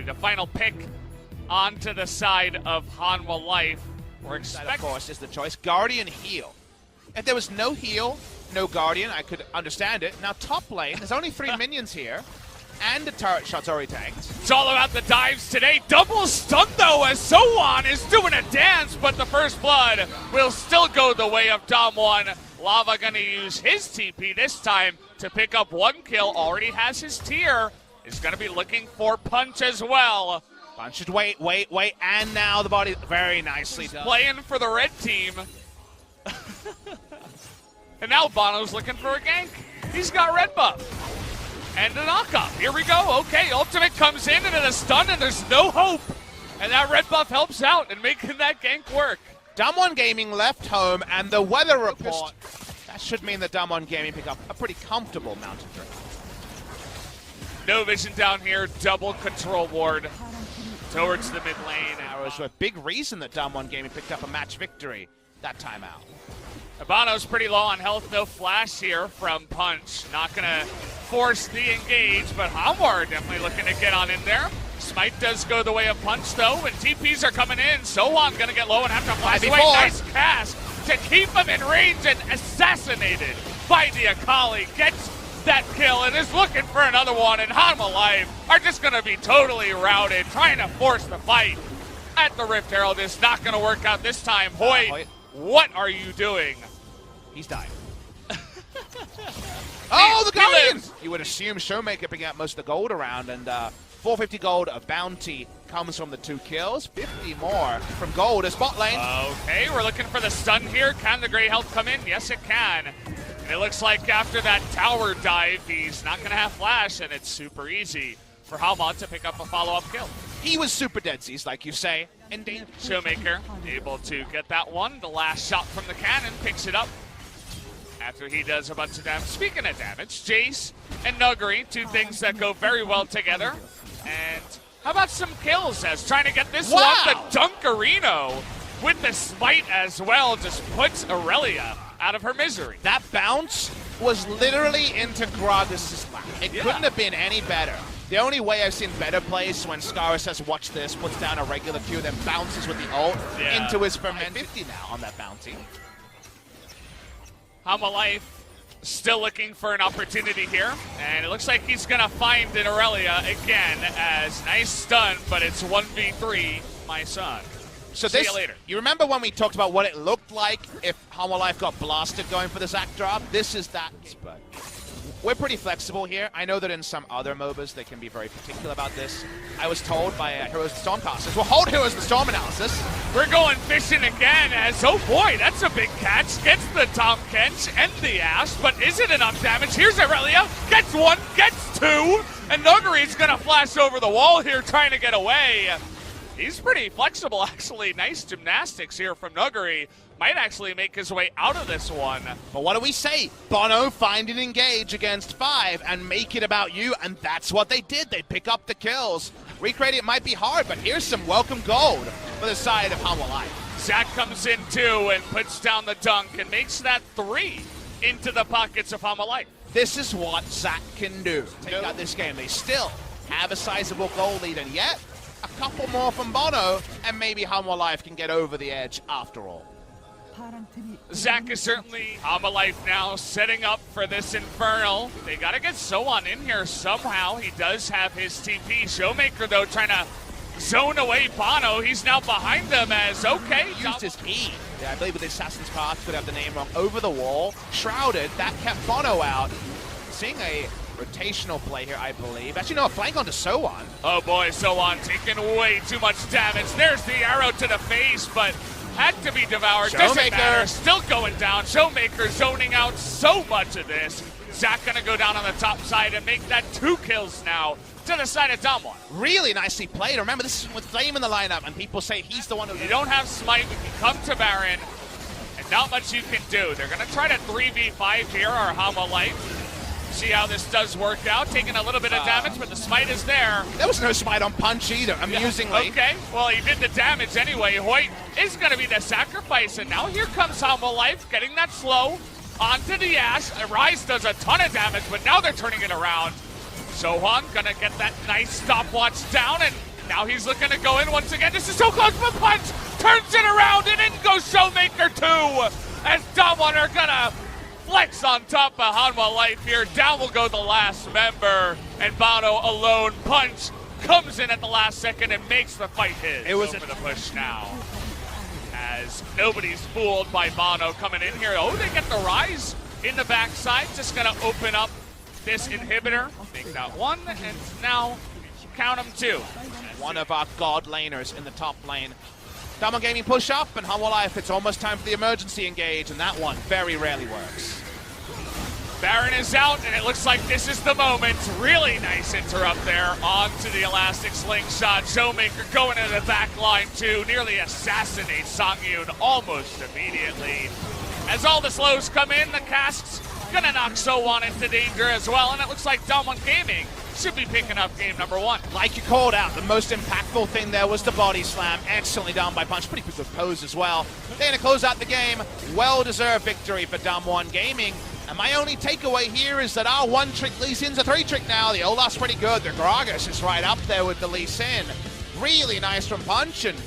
the final pick onto the side of Hanwha Life. We're expecting, of course, is the choice. Guardian heal. If there was no heal, no Guardian, I could understand it. Now top lane, there's only 3 minions here, and the turret shot's already tanked. It's all about the dives today. Double stun though, as Sohan is doing a dance, but the first blood will still go the way of Damwon. Lava gonna use his TP this time to pick up 1 kill. Already has his tier. Is gonna be looking for Punch as well. Punch should wait, and now the body very nicely done. Playing for the red team. And now Bono's looking for a gank. He's got red buff. And a knockup. Here we go. Okay, ultimate comes in and then a stun, and there's no hope. And that red buff helps out in making that gank work. Damwon Gaming left home, and the weather report, that should mean that Damwon Gaming pick up a pretty comfortable mountain drift. No vision down here, double control ward towards the mid lane. Arrows were a big reason that Damwon Gaming picked up a match victory that time out. Abano's pretty low on health, no flash here from Punch. Not gonna force the engage, but Hanwha are definitely looking to get on in there. Smite does go the way of Punch though, and TPs are coming in. Sohan gonna get low and have to flash away. Nice cast to keep him in range, and assassinated by the Akali. Gets that kill and is looking for another one, and Hanwha Life are just gonna be totally routed, trying to force the fight at the Rift Herald. Is not gonna work out this time. Hoyt, what are you doing? He's dying. Oh, the Guardians! You would assume Showmaker picking up most of the gold around, and 450 gold of bounty comes from the 2 kills. 50 more from gold as bot lane. Okay, we're looking for the stun here. Can the Grey Health come in? Yes, it can. And it looks like after that tower dive, he's not going to have flash, and it's super easy for Hanwha to pick up a follow-up kill. He was super deadsies, like you say. And Showmaker able to get that one. The last shot from the cannon picks it up after he does a bunch of damage. Speaking of damage, Jace and Nuguri, 2 things that go very well together. And how about some kills as trying to get this one? The Dunkarino with the smite as well just puts Aurelia out of her misery. That bounce was literally into Gragas' lap. It couldn't have been any better. The only way I've seen better plays when Scara says, watch this, puts down a regular Q, then bounces with the ult into his ferment. 50 now on that bounty. Hanwha Life still looking for an opportunity here, and it looks like he's gonna find an Aurelia again as nice stun, but it's 1v3, my son. So See you later. You remember when we talked about what it looked like if Hanwha Life got blasted going for the Zac drop? This is that, but we're pretty flexible here. I know that in some other MOBAs they can be very particular about this. I was told by Heroes of the Stormcasters, we'll hold Heroes of the Storm analysis. We're going fishing again as, oh boy, that's a big catch. Gets the Tom Kench and the Ash, but is it enough damage? Here's Aurelia, gets 1, gets 2, and Nuguri's gonna flash over the wall here trying to get away. He's pretty flexible, actually. Nice gymnastics here from Nuguri. Might actually make his way out of this one. But what do we say? Bono, find and engage against 5 and make it about you, and that's what they did. They pick up the kills. Recreating it might be hard, but here's some welcome gold for the side of Hanwha Life. Zac comes in too and puts down the dunk and makes that 3 into the pockets of Hanwha Life. This is what Zac can do. Take out this game. They still have a sizable goal lead, and yet a couple more from Bono, and maybe Hanwha Life can get over the edge after all. Zac is certainly Hanwha Life now setting up for this Infernal. They got to get Sohan in here somehow. He does have his TP. Showmaker, though, trying to zone away Bono. He's now behind them as, okay. Used his E. Yeah, I believe with the Assassin's Path, could have the name wrong. Over the wall, shrouded. That kept Bono out. Seeing a rotational play here, I believe. Actually, no, a flank onto Sohan. Oh boy, Sohan taking way too much damage. There's the arrow to the face, but had to be devoured. Doesn't matter. Still going down. Showmaker zoning out so much of this. Zac gonna go down on the top side and make that 2 kills now to the side of Damwon. Really nicely played. Remember, this is with Flame in the lineup, and people say he's the one who... You don't have Smite. We can come to Baron, and not much you can do. They're gonna try to 3v5 here, our Hanwha Life. See how this does work out. Taking a little bit of damage, but the smite is there. There was no smite on Punch either, amusingly. Yeah, okay, well, he did the damage anyway. Hoyt is going to be the sacrifice, and now here comes Hanwha Life, getting that slow onto the Ash. Rise does a ton of damage, but now they're turning it around. Sohan going to get that nice stopwatch down, and Now he's looking to go in once again. This is so close, but Punch turns it around, and in goes Showmaker 2. As Damwon are gonna flex on top of Hanwha Life here. Down will go the last member, and Bono alone. Punch comes in at the last second and makes the fight his. It was over the push now. As nobody's fooled by Bono coming in here. Oh, they get the rise in the backside. Just gonna open up this inhibitor. Make that one, and now count them 2. One of our god laners in the top lane. Damwon Gaming push up, and Hanwha Life, it's almost time for the emergency engage, and that one very rarely works. Baron is out, and it looks like this is the moment. Really nice interrupt there onto the Elastic Slingshot. Showmaker going into the back line too. Nearly assassinates Songyun almost immediately. As all the slows come in, the cast's gonna knock So1 into danger as well, and it looks like Damwon Gaming should be picking up game number 1. Like you called out, the most impactful thing there was the body slam. Excellently done by Punch. Pretty good pose as well. They're gonna close out the game. Well-deserved victory for Damwon Gaming. And my only takeaway here is that our 1-trick Lee Sin's a 3-trick now. The Olaf's pretty good. The Gragas is right up there with the Lee Sin. Really nice from Punch, and